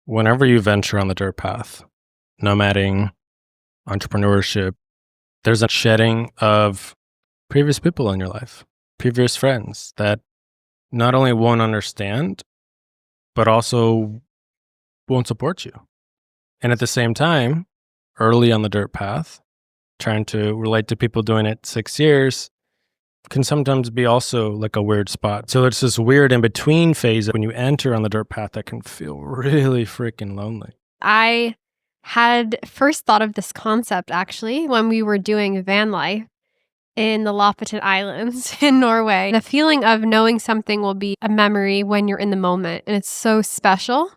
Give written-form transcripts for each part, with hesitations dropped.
whenever you venture on the dirt path, nomading, entrepreneurship, there's a shedding of previous people in your life, previous friends that not only won't understand, but also won't support you. And at the same time, early on the dirt path, trying to relate to people doing it 6 years can sometimes be also like a weird spot. So it's this weird in between phase when you enter on the dirt path that can feel really freaking lonely. I had first thought of this concept actually when we were doing van life in the Lofoten Islands in Norway. The feeling of knowing something will be a memory when you're in the moment, and it's so special.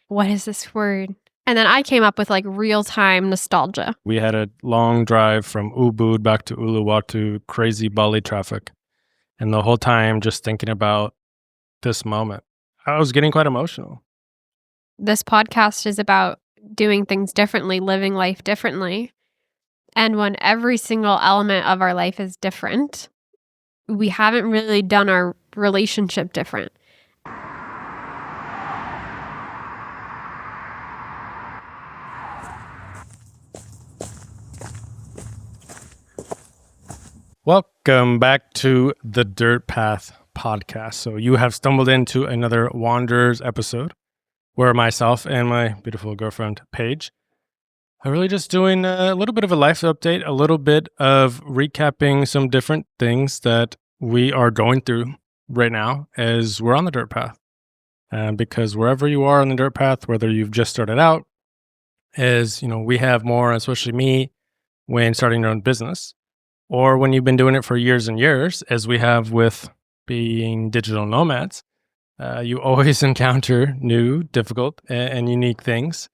What is this word? And then I came up with like real-time nostalgia. We had a long drive from Ubud back to Uluwatu, crazy Bali traffic. And the whole time just thinking about this moment, I was getting quite emotional. This podcast is about doing things differently, living life differently. And when every single element of our life is different, we haven't really done our relationship different. Welcome back to the Dirt Path podcast. So you have stumbled into another Wanderers episode where myself and my beautiful girlfriend, Paige, are really just doing a little bit of a life update, a little bit of recapping some different things that we are going through right now as we're on the dirt path. Because wherever you are on the dirt path, whether you've just started out, as you know, we have more, especially me, when starting your own business, or when you've been doing it for years and years, as we have with being digital nomads, you always encounter new, difficult, and unique things.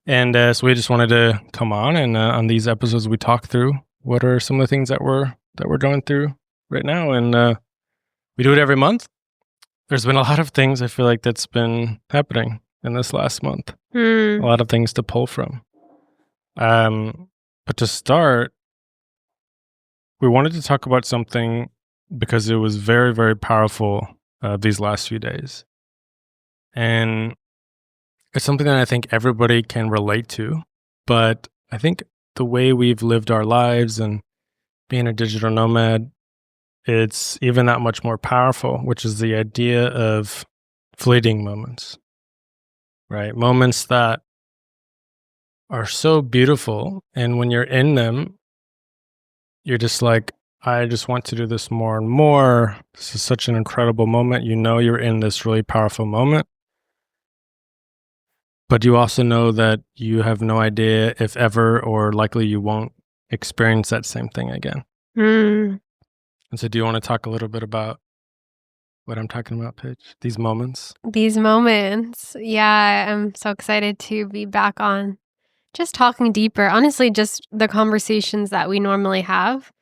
And so we just wanted to come on, and on these episodes, we talk through what are some of the things that we're going through right now, and we do it every month. There's been a lot of things I feel like that's been happening in this last month. A lot of things to pull from. But to start, we wanted to talk about something because it was very, very powerful these last few days. And it's something that I think everybody can relate to, but I think the way we've lived our lives and being a digital nomad, it's even that much more powerful, which is the idea of fleeting moments, right? Moments that are so beautiful. And when you're in them, you're just like, I just want to do this more and more. This is such an incredible moment. You know, you're in this really powerful moment. But you also know that you have no idea if ever or likely you won't experience that same thing again. And so do you want to talk a little bit about what I'm talking about, Paige? These moments? These moments. Yeah, I'm so excited to be back on just talking deeper. Honestly, just the conversations that we normally have,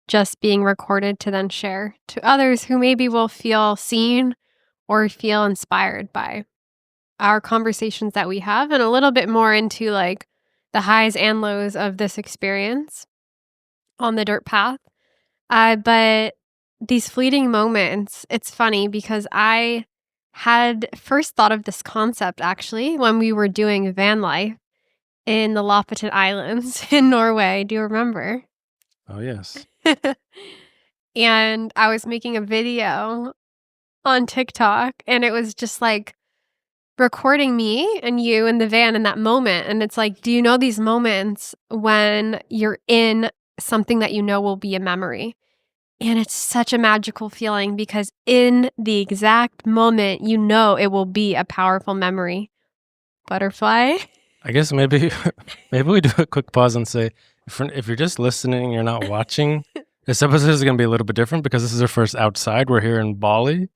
just being recorded to then share to others who maybe will feel seen or feel inspired by our conversations that we have, and a little bit more into like the highs and lows of this experience on the dirt path. But these fleeting moments, it's funny because I had first thought of this concept actually when we were doing van life in the Lofoten Islands in Norway. Do you remember? Oh, yes. And I was making a video on TikTok, and it was just like recording me and you in the van in that moment. And it's like, do you know these moments when you're in something that you know will be a memory? And it's such a magical feeling because in the exact moment, you know it will be a powerful memory. Butterfly. I guess maybe we do a quick pause and say, if you're just listening, you're not watching, this episode is going to be a little bit different because this is our first outside. We're here in Bali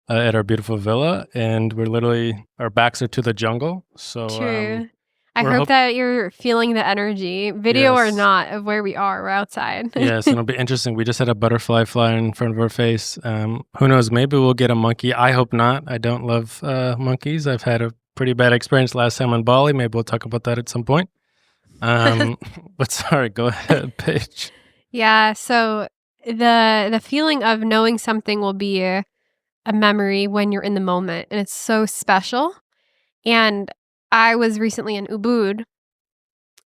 at our beautiful villa, and we're literally, our backs are to the jungle. So true. I hope that you're feeling the energy, video or not, of where we are. We're outside. Yes, and it'll be interesting. We just had a butterfly fly in front of our face. Who knows? Maybe we'll get a monkey. I hope not. I don't love monkeys. I've had a pretty bad experience last time on Bali. Maybe we'll talk about that at some point. But sorry, go ahead, Paige. Yeah, so the feeling of knowing something will be a memory when you're in the moment, and it's so special. And I was recently in Ubud,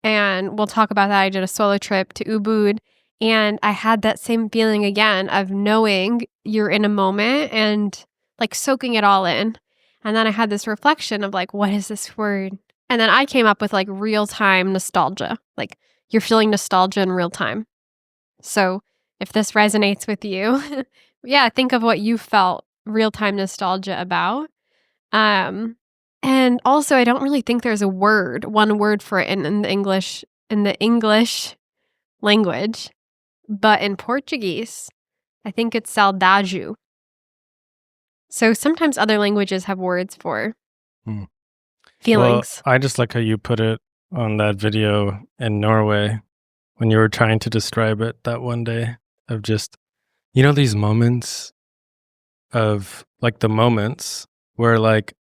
and we'll talk about that. I did a solo trip to Ubud, and I had that same feeling again of knowing you're in a moment and like soaking it all in. And then I had this reflection of like, what is this word? And then I came up with like real time nostalgia. Like you're feeling nostalgia in real time. So if this resonates with you, yeah, think of what you felt real time nostalgia about. Um, and also I don't really think there's one word for it in the English language, but in Portuguese, I think it's saudade. So sometimes other languages have words for Hmm. Well, feelings. I just like how you put it on that video in Norway when you were trying to describe it that one day of just, these moments of like the moments where like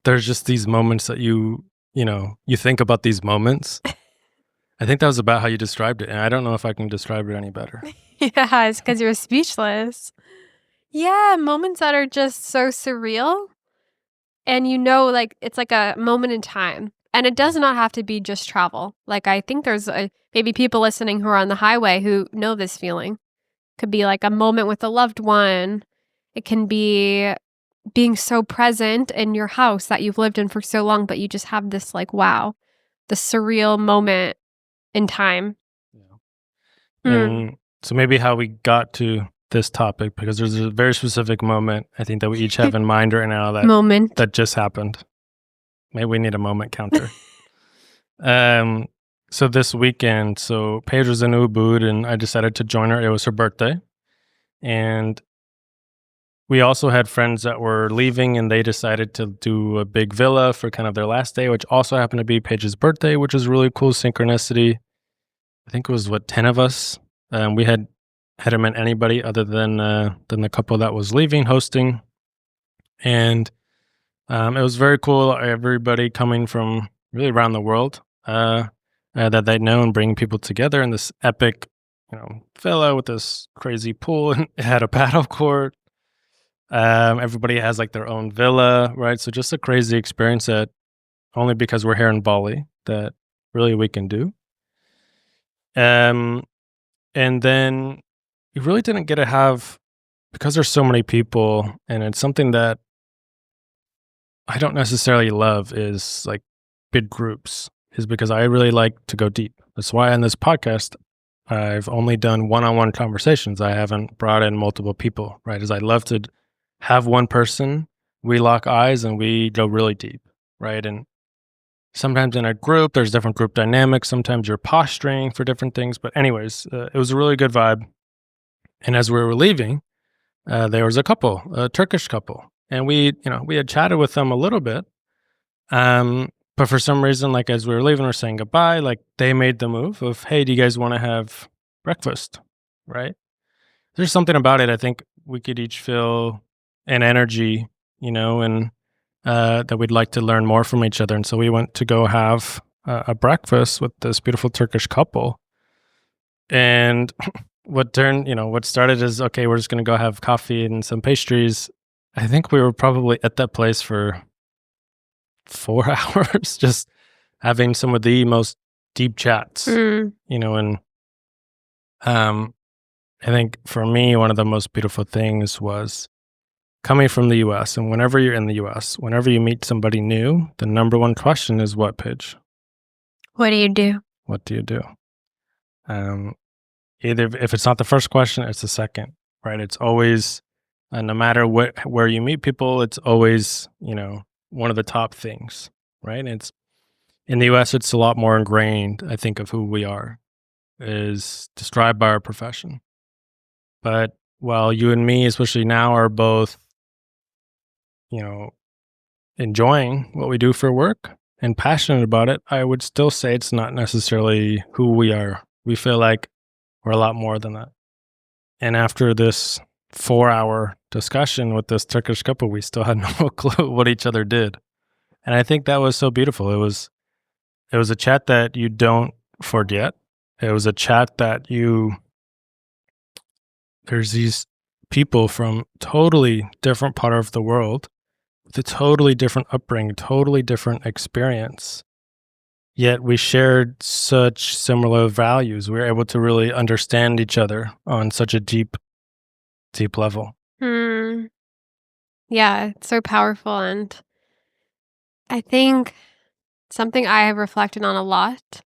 there's just these moments that you think about these moments. I think that was about how you described it. And I don't know if I can describe it any better. Yeah, it's because you're speechless. Yeah, moments that are just so surreal. And like, it's like a moment in time. And it does not have to be just travel. Like, I think there's maybe people listening who are on the highway who know this feeling. Could be like a moment with a loved one. It can be being so present in your house that you've lived in for so long, but you just have this like, wow, the surreal moment in time. Yeah. And so maybe how we got to this topic, because there's a very specific moment I think that we each have in mind right now that just happened. Maybe we need a moment counter. So this weekend, Paige was in Ubud and I decided to join her. It was her birthday. And we also had friends that were leaving and they decided to do a big villa for kind of their last day, which also happened to be Paige's birthday, which is really cool synchronicity. I think it was 10 of us. We hadn't met anybody other than the couple that was leaving hosting. And it was very cool. Everybody coming from really around the world that they know and bringing people together in this epic, villa with this crazy pool and it had a paddle court. Everybody has like their own villa, right? So just a crazy experience that only because we're here in Bali that really we can do. And then you really didn't get to have, because there's so many people and it's something that I don't necessarily love is like big groups, is because I really like to go deep. That's why on this podcast, I've only done one-on-one conversations. I haven't brought in multiple people, right? As I love to have one person, we lock eyes and we go really deep, right? And sometimes in a group, there's different group dynamics. Sometimes you're posturing for different things. But anyways, it was a really good vibe. And as we were leaving, there was a Turkish couple. And we had chatted with them a little bit. But for some reason, like as we were leaving or saying goodbye, like they made the move of, hey, do you guys want to have breakfast? Right? There's something about it. I think we could each feel an energy, and that we'd like to learn more from each other. And so we went to go have a breakfast with this beautiful Turkish couple. And what started is, okay, we're just going to go have coffee and some pastries. I think we were probably at that place for 4 hours, just having some of the most deep chats, and I think for me, one of the most beautiful things was coming from the US. And whenever you're in the US, whenever you meet somebody new, the number one question is what, Paige? What do you do? What do you do? Either if it's not the first question, it's the second, right? It's always, no matter where you meet people, it's always, one of the top things, right? And it's in the US, it's a lot more ingrained, I think, of who we are is described by our profession. But while you and me, especially now, are both, enjoying what we do for work and passionate about it, I would still say it's not necessarily who we are. We feel like we're a lot more than that. And after this 4-hour discussion with this Turkish couple, we still had no clue what each other did. And I think that was so beautiful. It was a chat that you don't forget. It was a chat that there's these people from totally different part of the world, with a totally different upbringing, totally different experience. Yet we shared such similar values. We were able to really understand each other on such a deep, deep level. Hmm. Yeah, it's so powerful. And I think something I have reflected on a lot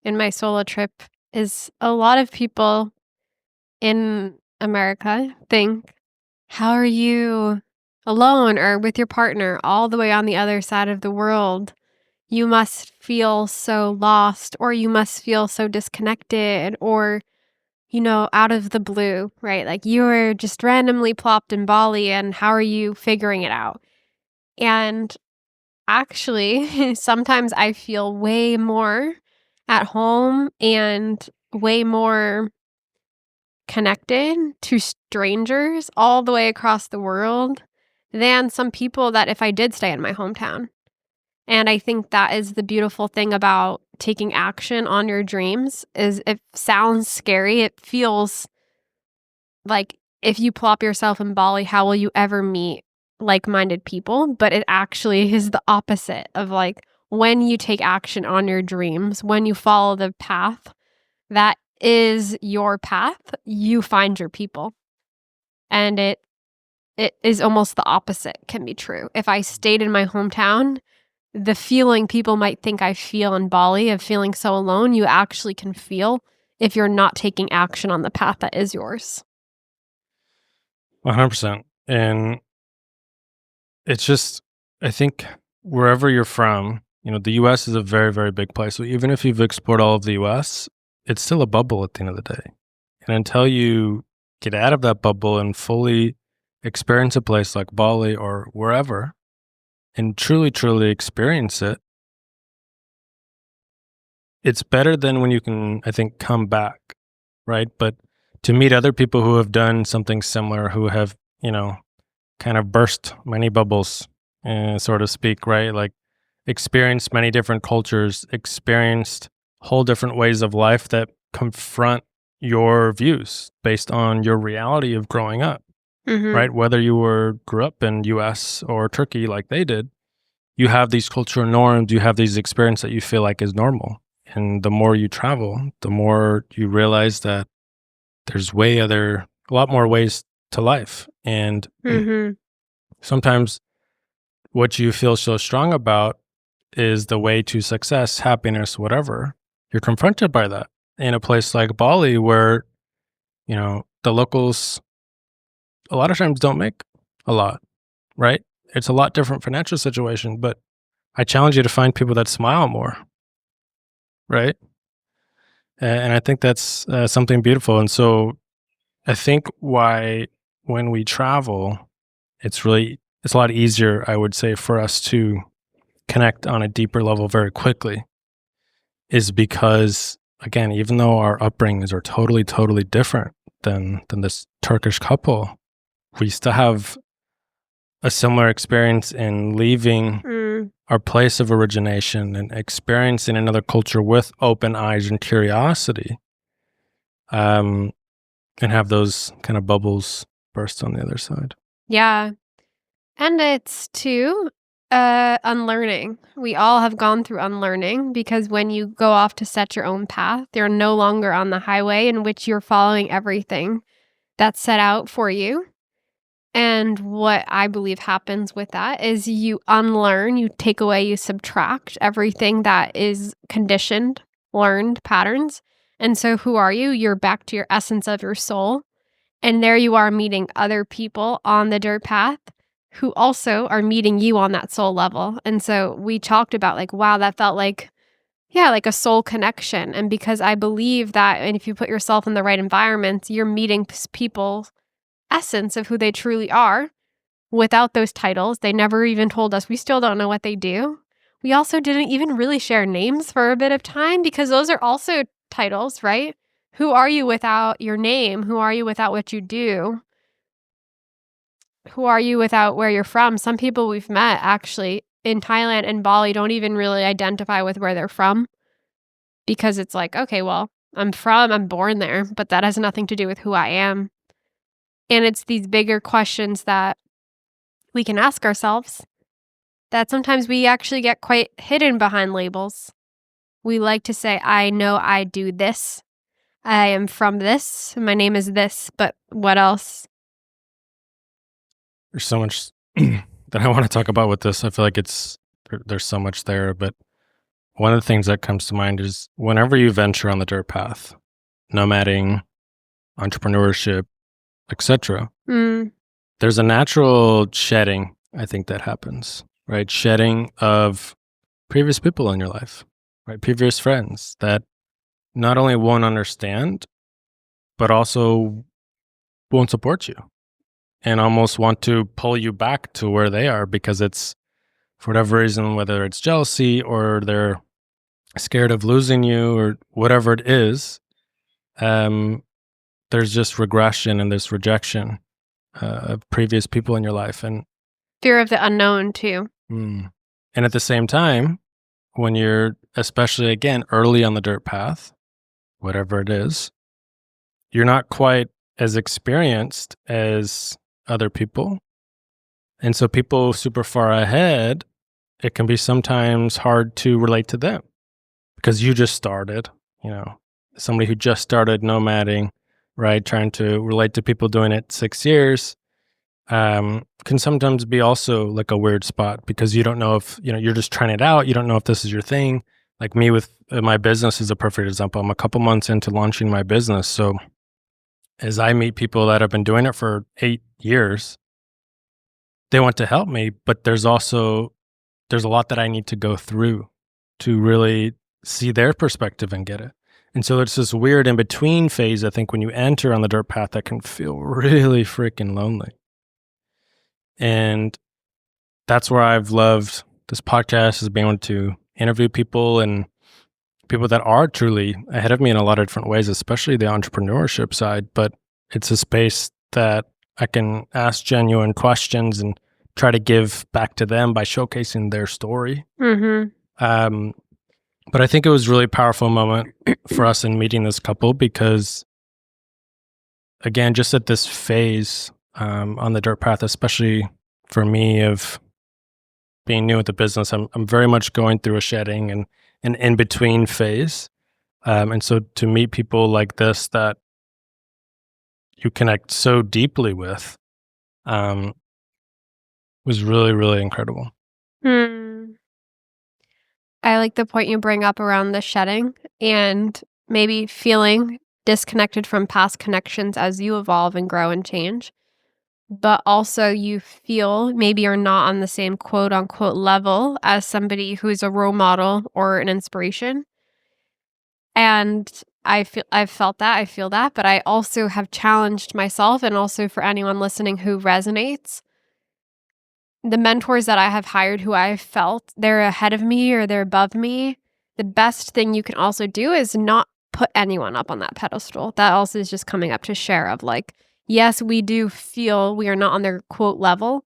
in my solo trip is a lot of people in America think, how are you alone or with your partner all the way on the other side of the world? You must feel so lost, or you must feel so disconnected, or, out of the blue, right? Like you were just randomly plopped in Bali, and how are you figuring it out? And actually, sometimes I feel way more at home and way more connected to strangers all the way across the world than some people that if I did stay in my hometown. And I think that is the beautiful thing about taking action on your dreams is it sounds scary. It feels like if you plop yourself in Bali, how will you ever meet like-minded people? But it actually is the opposite of like when you take action on your dreams, when you follow the path that is your path, you find your people. And it is almost the opposite can be true. If I stayed in my hometown, the feeling people might think I feel in Bali of feeling so alone, you actually can feel if you're not taking action on the path that is yours. 100%. And it's just, I think wherever you're from, the US is a very, very big place. So even if you've explored all of the US, it's still a bubble at the end of the day. And until you get out of that bubble and fully experience a place like Bali or wherever and truly, truly experience it, it's better than when you can, I think, come back, right? But to meet other people who have done something similar, who have, kind of burst many bubbles, so to speak, right? Like experienced many different cultures, experienced whole different ways of life that confront your views based on your reality of growing up, Mhm. right? Whether you grew up in US or Turkey like they did, you have these cultural norms, you have these experiences that you feel like is normal. And the more you travel, the more you realize that there's a lot more ways to life. And Mhm. sometimes what you feel so strong about is the way to success, happiness, whatever. You're confronted by that in a place like Bali where, the locals a lot of times don't make a lot, right? It's a lot different financial situation, but I challenge you to find people that smile more, right? And I think that's something beautiful. And so I think why when we travel, it's a lot easier, I would say, for us to connect on a deeper level very quickly is because, again, even though our upbringings are totally, totally different than this Turkish couple, we still have a similar experience in leaving Mm. our place of origination and experiencing another culture with open eyes and curiosity, and have those kind of bubbles burst on the other side. Yeah. And it's too unlearning. We all have gone through unlearning because when you go off to set your own path, you're no longer on the highway in which you're following everything that's set out for you. And what I believe happens with that is you unlearn, you take away, you subtract everything that is conditioned, learned patterns. And so who are you? You're back to your essence of your soul. And there you are meeting other people on the dirt path who also are meeting you on that soul level. And so we talked about like, wow, that felt like, yeah, like a soul connection. And because I believe that, and if you put yourself in the right environments, you're meeting people's essence of who they truly are without those titles. They never even told us. We still don't know what they do. We also didn't even really share names for a bit of time because those are also titles, right? Who are you without your name? Who are you without what you do? Who are you without where you're from? Some people we've met actually in Thailand and Bali don't even really identify with where they're from because it's like, okay, well, I'm born there, but that has nothing to do with who I am. And it's these bigger questions that we can ask ourselves that sometimes we actually get quite hidden behind labels. We like to say, I know I do this. I am from this. My name is this, but what else? There's so much that I want to talk about with this. I feel like there's so much there, but one of the things that comes to mind is whenever you venture on the dirt path, nomading, entrepreneurship, etc., there's a natural shedding, I think, that happens, right? Shedding of previous people in your life, right? Previous friends that not only won't understand, but also won't support you and almost want to pull you back to where they are because it's, for whatever reason, whether it's jealousy or they're scared of losing you or whatever it is, there's just regression and this rejection of previous people in your life. And fear of the unknown too. and at the same time, when you're, especially again, early on the dirt path, whatever it is, you're not quite as experienced as other people. And so people super far ahead, it can be sometimes hard to relate to them because you just started, somebody who just started nomading, right? Trying to relate to people doing it 6 years can sometimes be also like a weird spot because you don't know if, you're just trying it out. You don't know if this is your thing. Like me with my business is a perfect example. I'm a couple months into launching my business. So as I meet people that have been doing it for 8 years, they want to help me, but there's a lot that I need to go through to really see their perspective and get it. And so there's this weird in-between phase, I think, when you enter on the dirt path that can feel really freaking lonely. And that's where I've loved this podcast, is being able to interview people and people that are truly ahead of me in a lot of different ways, especially the entrepreneurship side. But it's a space that I can ask genuine questions and try to give back to them by showcasing their story. But I think it was a really powerful moment for us in meeting this couple because, again, just at this phase on the dirt path, especially for me of being new at the business, I'm very much going through a shedding and an in-between phase. And so to meet people like this that you connect so deeply with was really, really incredible. I like the point you bring up around the shedding and maybe feeling disconnected from past connections as you evolve and grow and change. But also you feel maybe you're not on the same quote unquote level as somebody who's a role model or an inspiration. And I've felt that, I feel that, but I also have challenged myself, and also for anyone listening who resonates, the mentors that I have hired who I felt they're ahead of me or they're above me, the best thing you can also do is not put anyone up on that pedestal. That also is just coming up to share of like, yes, we do feel we are not on their quote level,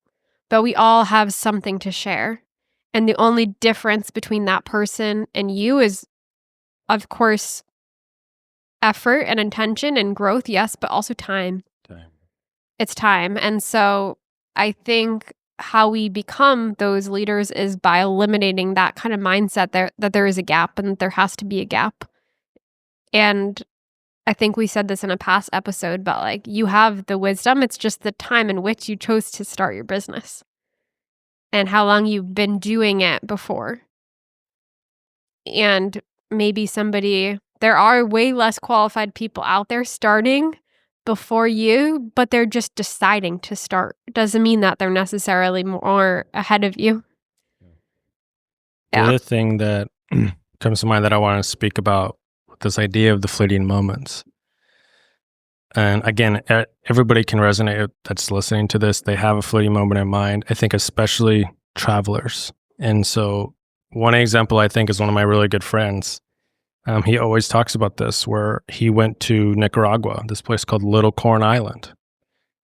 but we all have something to share. And the only difference between that person and you is, of course, effort and intention and growth, yes, but also time. It's time. And so I think how we become those leaders is by eliminating that kind of mindset that there is a gap and that there has to be a gap. And I think we said this in a past episode, but like you have the wisdom. It's just the time in which you chose to start your business and how long you've been doing it before. And maybe there are way less qualified people out there starting before you, but they're just deciding to start. Doesn't mean that they're necessarily more ahead of you. The other thing that comes to mind that I want to speak about, this idea of the fleeting moments. And again, everybody can resonate that's listening to this. They have a fleeting moment in mind. I think especially travelers. And so one example I think is one of my really good friends. He always talks about this, where he went to Nicaragua, this place called Little Corn Island.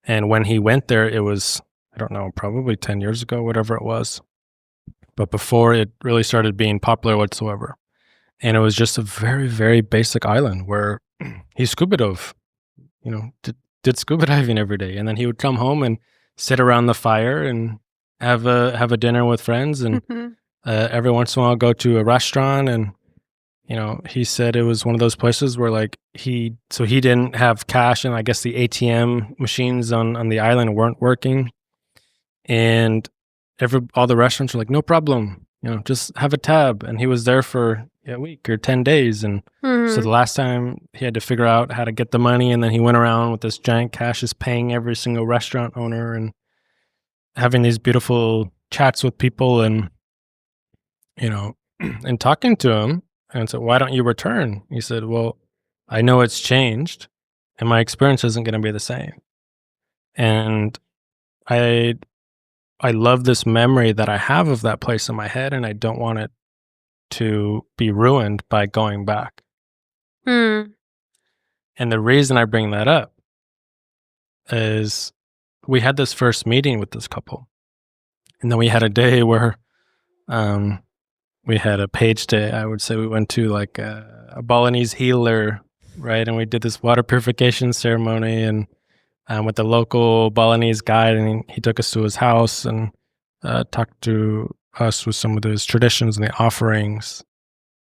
And when he went there, it was, I don't know, probably 10 years ago, whatever it was. But before it really started being popular whatsoever. And it was just a very, very basic island where he scuba dove, did scuba diving every day. And then he would come home and sit around the fire and have a dinner with friends, and Mhm. every once in a while go to a restaurant. And he said it was one of those places where like he didn't have cash, and I guess the ATM machines on the island weren't working, and all the restaurants were like, no problem, just have a tab. And he was there for a week or 10 days. And so the Mhm. last time he had to figure out how to get the money, and then he went around with this giant cash, just paying every single restaurant owner and having these beautiful chats with people, and and talking to him. And so, why don't you return? He said, well, I know it's changed and my experience isn't going to be the same. And I I love this memory that I have of that place in my head, and I don't want it to be ruined by going back. Mm. And the reason I bring that up is we had this first meeting with this couple, and then we had a day where um, we had a page day. I would say we went to like a Balinese healer, right? And we did this water purification ceremony, and with the local Balinese guide, and he took us to his house and talked to us with some of his traditions and the offerings,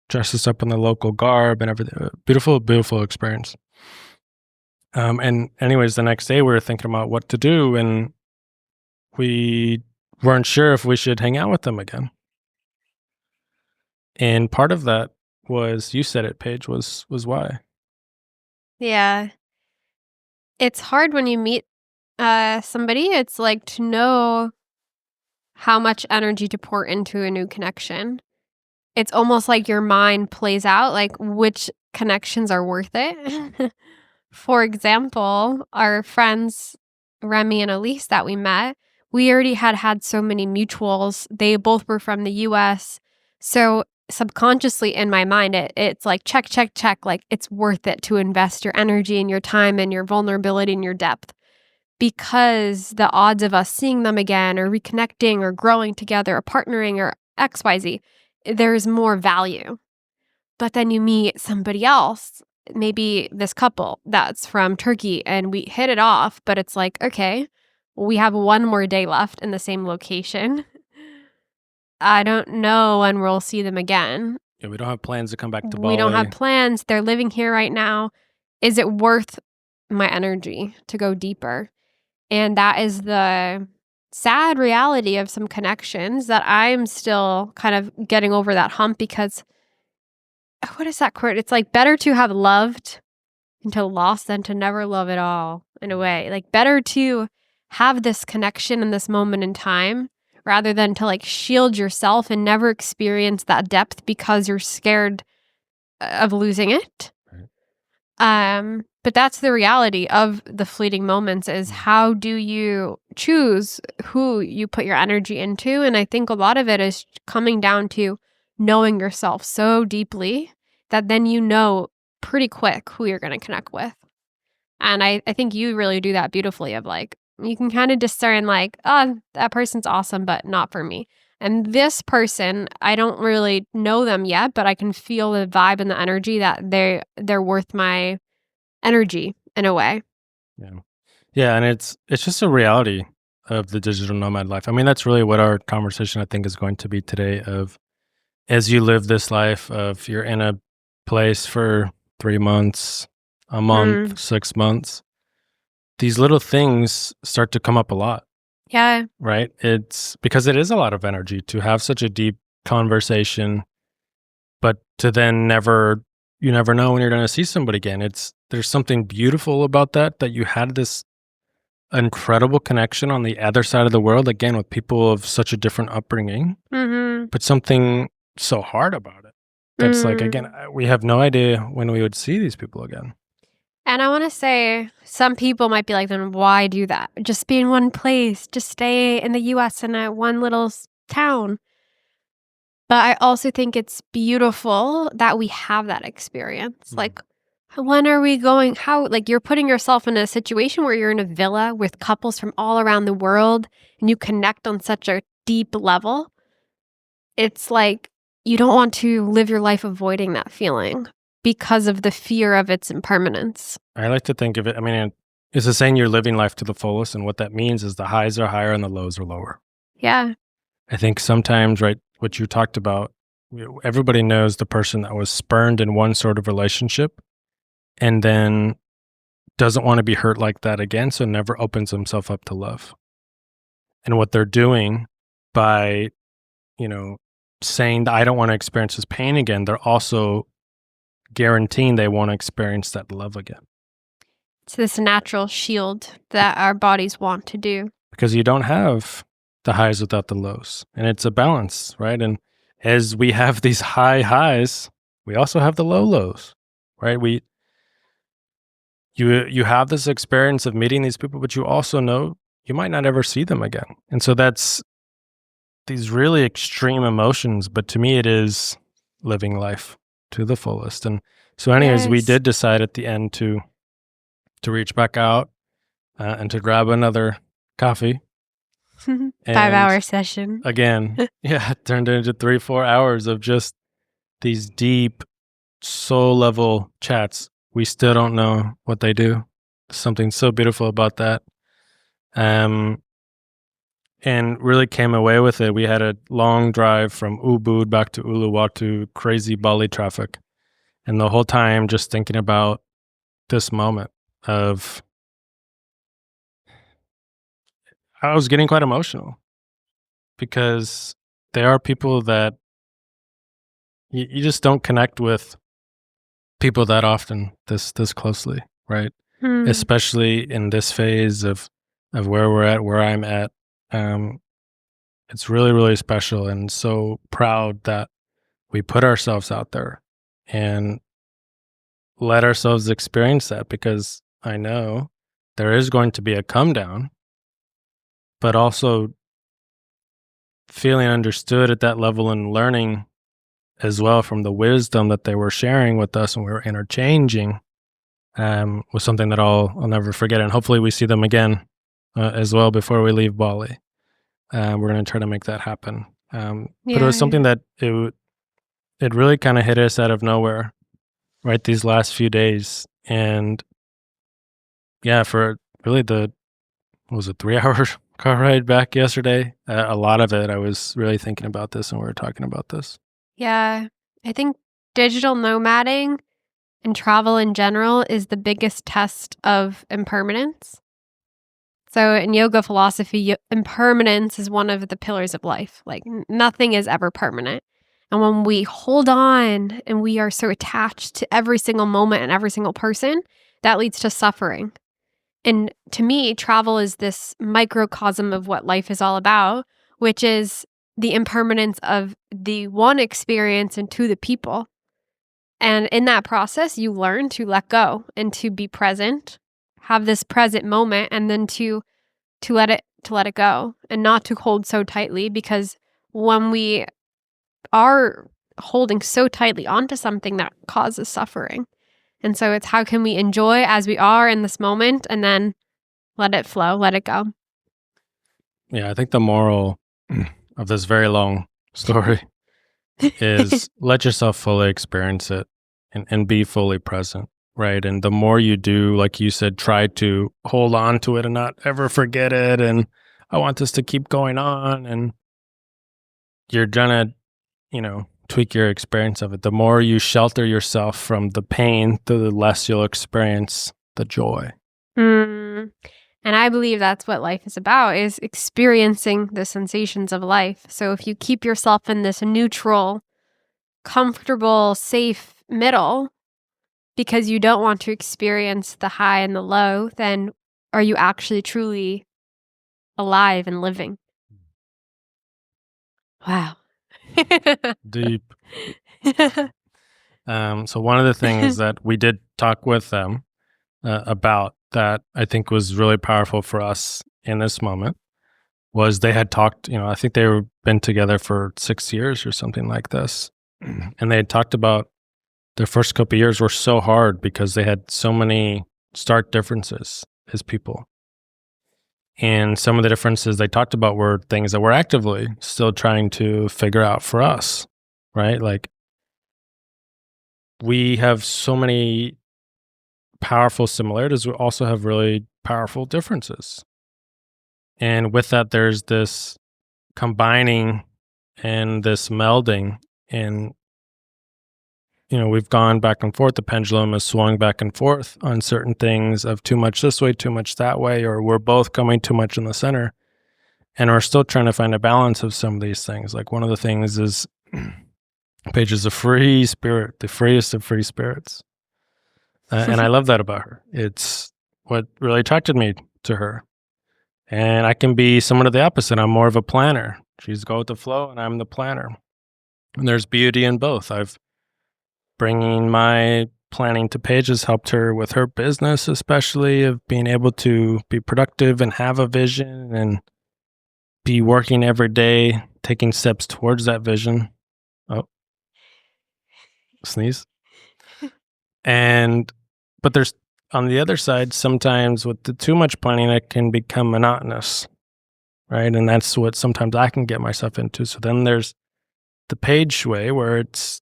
dressed us up in the local garb and everything. Beautiful, beautiful experience. And anyways, the next day we were thinking about what to do, and we weren't sure if we should hang out with them again. And part of that was, you said it, Paige, was why. Yeah. It's hard when you meet somebody. It's like to know how much energy to pour into a new connection. It's almost like your mind plays out like which connections are worth it. For example, our friends Remy and Elise that we met, we already had so many mutuals. They both were from the US. So subconsciously in my mind, it's like check, check, check. Like it's worth it to invest your energy and your time and your vulnerability and your depth, because the odds of us seeing them again or reconnecting or growing together or partnering or XYZ, there's more value. But then you meet somebody else, maybe this couple that's from Turkey, and we hit it off, but it's like, okay, we have one more day left in the same location. I don't know when we'll see them again. Yeah, we don't have plans to come back to We don't have Bali. plans. They're living here right now. Is it worth my energy to go deeper? And that is the sad reality of some connections that I'm still kind of getting over that hump, because what is that quote? It's like better to have loved until lost than to never love at all, in a way. Like better to have this connection in this moment in time rather than to like shield yourself and never experience that depth because you're scared of losing it. But that's the reality of the fleeting moments, is how do you choose who you put your energy into? And I think a lot of it is coming down to knowing yourself so deeply that then you know pretty quick who you're going to connect with. And I think you really do that beautifully, of like, you can kind of discern like, oh, that person's awesome, but not for me. And this person, I don't really know them yet, but I can feel the vibe and the energy that they're worth my energy in a way. Yeah. Yeah, and it's just a reality of the digital nomad life. I mean, that's really what our conversation, I think, is going to be today. Of as you live this life, of you're in a place for 3 months, a month, Mm, 6 months, these little things start to come up a lot, yeah. right? It's because it is a lot of energy to have such a deep conversation, but to then you never know when you're going to see somebody again. There's something beautiful about that you had this incredible connection on the other side of the world, again, with people of such a different upbringing, Mhm. but something so hard about it. That's like, again, Mm. we have no idea when we would see these people again. And I want to say some people might be like, then why do that? Just be in one place. Just stay in the US in a one little town. But I also think it's beautiful that we have that experience. Mhm. Like, when are we going? How, like, you're putting yourself in a situation where you're in a villa with couples from all around the world and you connect on such a deep level. It's like you don't want to live your life avoiding that feeling because of the fear of its impermanence. I like to think of it, I mean, it's the saying, you're living life to the fullest. And what that means is the highs are higher and the lows are lower. Yeah. I think sometimes, right, what you talked about, everybody knows the person that was spurned in one sort of relationship and then doesn't want to be hurt like that again, so never opens himself up to love. And what they're doing by, you know, saying that I don't want to experience this pain again, they're also guaranteeing they won't experience that love again. It's this natural shield that our bodies want to do. Because you don't have the highs without the lows. And it's a balance, right? And as we have these high highs, we also have the low lows, right? You have this experience of meeting these people, but you also know you might not ever see them again. And so that's these really extreme emotions, but to me it is living life to the fullest. And so anyways, we Yes. did decide at the end to reach back out and to grab another coffee. 5-hour session. Again, yeah, it turned into 3-4 hours of just these deep soul level chats. We still don't know what they do. Something so beautiful about that. And really came away with it. We had a long drive from Ubud back to Uluwatu, crazy Bali traffic. And the whole time just thinking about this moment of, I was getting quite emotional because there are people that you just don't connect with people that often this closely, right? Especially in this phase of where we're at, where I'm at. It's really, really special and so proud that we put ourselves out there and let ourselves experience that, because I know there is going to be a come down, but also feeling understood at that level and learning as well from the wisdom that they were sharing with us and we were interchanging was something that I'll never forget. And hopefully we see them again as well before we leave Bali. We're going to try to make that happen. But it was something that it really kind of hit us out of nowhere, right? These last few days. And yeah, for really what was it, 3 hour car ride back yesterday? A lot of it, I was really thinking about this and we were talking about this. Yeah. I think digital nomading and travel in general is the biggest test of impermanence. So in yoga philosophy, impermanence is one of the pillars of life. Like nothing is ever permanent. And when we hold on and we are so attached to every single moment and every single person, that leads to suffering. And to me, travel is this microcosm of what life is all about, which is the impermanence of the one experience and to the people. And in that process, you learn to let go and to be present, have this present moment, and then to let it go and not to hold so tightly, because when we are holding so tightly onto something, that causes suffering. And so it's how can we enjoy as we are in this moment and then let it flow, let it go. Yeah, I think the moral of this very long story is let yourself fully experience it and be fully present, right? And the more you do, like you said, try to hold on to it and not ever forget it. And I want this to keep going on. And you're gonna, tweak your experience of it. The more you shelter yourself from the pain, the less you'll experience the joy. And I believe that's what life is about, is experiencing the sensations of life. So if you keep yourself in this neutral, comfortable, safe middle because you don't want to experience the high and the low, then are you actually truly alive and living? Wow. Deep. So one of the things that we did talk with them about that I think was really powerful for us in this moment was they had talked, I think they were been together for 6 years or something like this. And they had talked about their first couple of years were so hard because they had so many stark differences as people. And some of the differences they talked about were things that we're actively still trying to figure out for us, right? Like we have so many powerful similarities. We also have really powerful differences. And with that, there's this combining and this melding. And, we've gone back and forth. The pendulum has swung back and forth on certain things of too much this way, too much that way, or we're both coming too much in the center. And we're still trying to find a balance of some of these things. Like one of the things is Paige is a free spirit, the freest of free spirits. And I love that about her. It's what really attracted me to her. And I can be somewhat of the opposite. I'm more of a planner. She's go with the flow and I'm the planner. And there's beauty in both. Bringing my planning to Paige has helped her with her business, especially of being able to be productive and have a vision and be working every day, taking steps towards that vision. Oh, sneeze. But there's, on the other side, sometimes with the too much planning, it can become monotonous, right? And that's what sometimes I can get myself into. So then there's the Paige way where it's,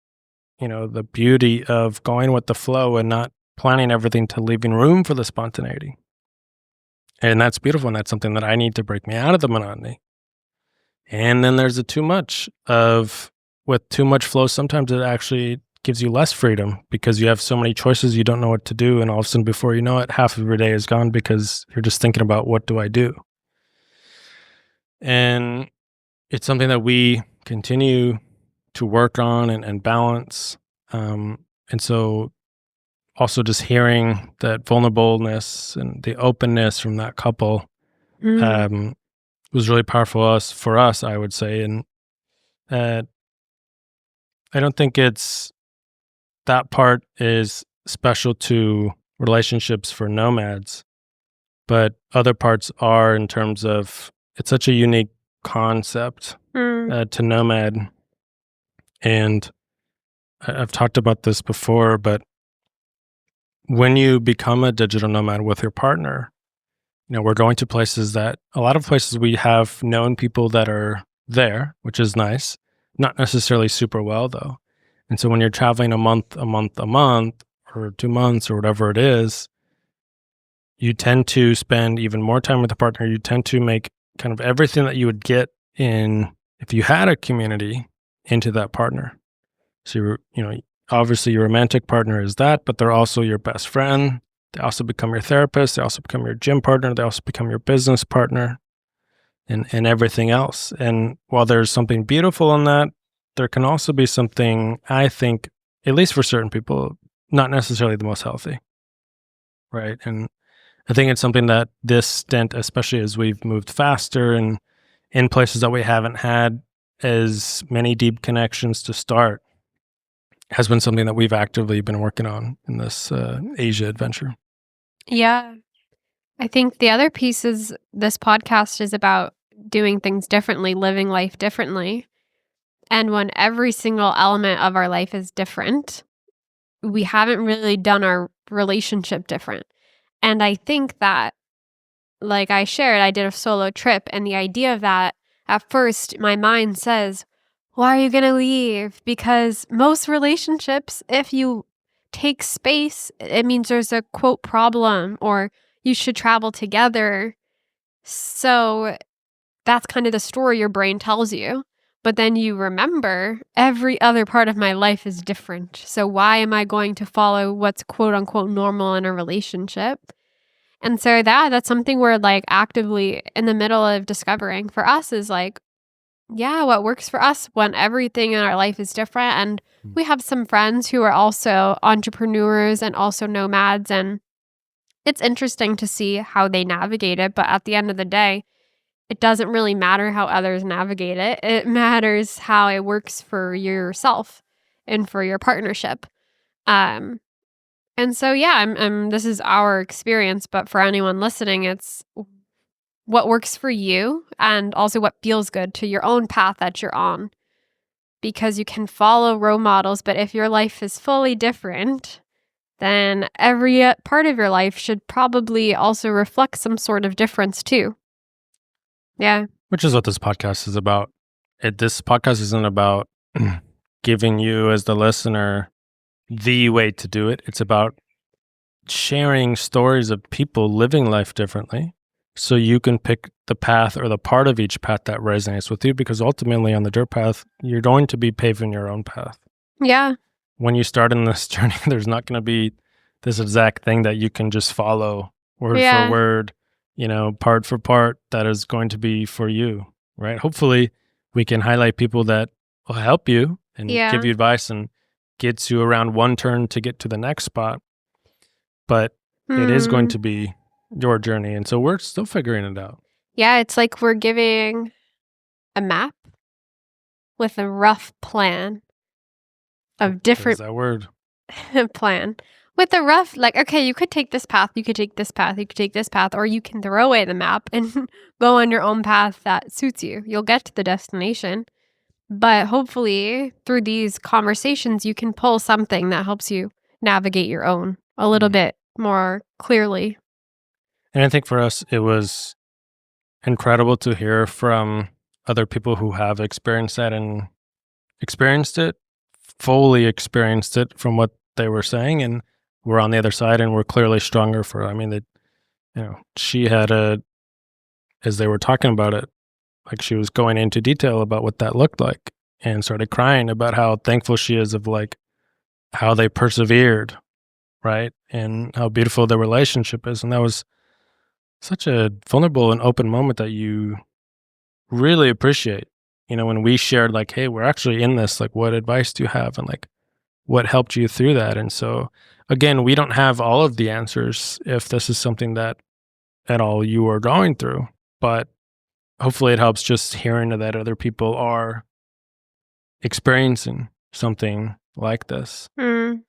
the beauty of going with the flow and not planning everything to leaving room for the spontaneity. And that's beautiful. And that's something that I need to break me out of the monotony. And then there's with too much flow, sometimes it actually gives you less freedom because you have so many choices, you don't know what to do. And all of a sudden, before you know it, half of your day is gone because you're just thinking about what do I do? And it's something that we continue to work on and balance. And so also just hearing that vulnerableness and the openness from that couple was really powerful for us, I would say. And I don't think that part is special to relationships for nomads, but other parts are in terms of it's such a unique concept to Nomad. And I've talked about this before, but when you become a digital nomad with your partner, we're going to a lot of places we have known people that are there, which is nice, not necessarily super well though. And so when you're traveling a month, or 2 months or whatever it is, you tend to spend even more time with the partner. You tend to make kind of everything that you would get in if you had a community into that partner. So obviously your romantic partner is that, but they're also your best friend. They also become your therapist. They also become your gym partner. They also become your business partner and everything else. And while there's something beautiful in that, there can also be something, I think, at least for certain people, not necessarily the most healthy. Right. And I think it's something that this stint, especially as we've moved faster and in places that we haven't had as many deep connections to start, has been something that we've actively been working on in this Asia adventure. Yeah. I think the other piece is this podcast is about doing things differently, living life differently. And when every single element of our life is different, we haven't really done our relationship different. And I think that, like I shared, I did a solo trip, and the idea of that, at first, my mind says, why are you going to leave? Because most relationships, if you take space, it means there's a quote problem or you should travel together. So that's kind of the story your brain tells you. But then you remember every other part of my life is different. So why am I going to follow what's quote unquote normal in a relationship? And so that's something we're like actively in the middle of discovering. For us is like, yeah, what works for us when everything in our life is different. And we have some friends who are also entrepreneurs and also nomads. And it's interesting to see how they navigate it. But at the end of the day, it doesn't really matter how others navigate it. It matters how it works for yourself and for your partnership. And so, this is our experience. But for anyone listening, it's what works for you and also what feels good to your own path that you're on. Because you can follow role models, but if your life is fully different, then every part of your life should probably also reflect some sort of difference too. Yeah. Which is what this podcast is about. This podcast isn't about giving you as the listener the way to do it. It's about sharing stories of people living life differently so you can pick the path or the part of each path that resonates with you, because ultimately on the dirt path, you're going to be paving your own path. Yeah. When you start in this journey, there's not going to be this exact thing that you can just follow word for word, part for part, that is going to be for you, right? Hopefully we can highlight people that will help you and give you advice and gets you around one turn to get to the next spot. But it is going to be your journey. And so we're still figuring it out. Yeah, it's like we're giving a map with a rough plan of different... There's that word. plan. With a rough, like, okay, you could take this path, you could take this path, you could take this path, or you can throw away the map and go on your own path that suits you. You'll get to the destination. But hopefully through these conversations, you can pull something that helps you navigate your own a little bit more clearly. And I think for us, it was incredible to hear from other people who have experienced that and fully experienced it from what they were saying. And we're on the other side and we're clearly stronger for it. I mean, she had as they were talking about it, like she was going into detail about what that looked like and started crying about how thankful she is of like how they persevered, right? And how beautiful their relationship is. And that was such a vulnerable and open moment that you really appreciate. When we shared like, hey, we're actually in this, like, what advice do you have? And like, what helped you through that? And so again, we don't have all of the answers if this is something that at all you are going through, but hopefully it helps just hearing that other people are experiencing something like this. And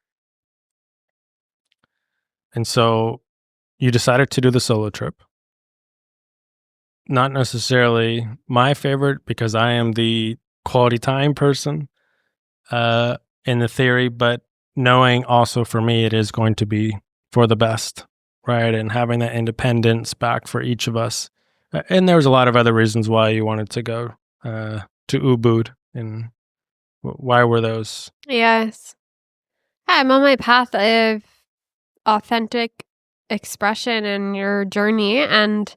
so you decided to do the solo trip. Not necessarily my favorite, because I am the quality time person in the theory, but knowing also for me it is going to be for the best, right? And having that independence back for each of us. And there was a lot of other reasons why you wanted to go to Ubud, and why were those? Yes. I'm on my path of authentic expression in your journey, and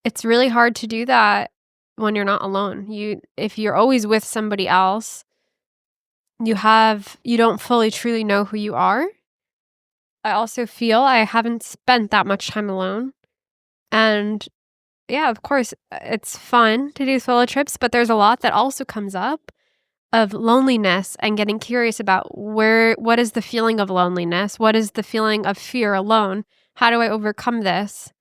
it's really hard to do that when you're not alone. If you're always with somebody else, you don't fully truly know who you are. I also feel I haven't spent that much time alone. And yeah, of course, it's fun to do solo trips, but there's a lot that also comes up of loneliness and getting curious about what is the feeling of loneliness? What is the feeling of fear alone? How do I overcome this?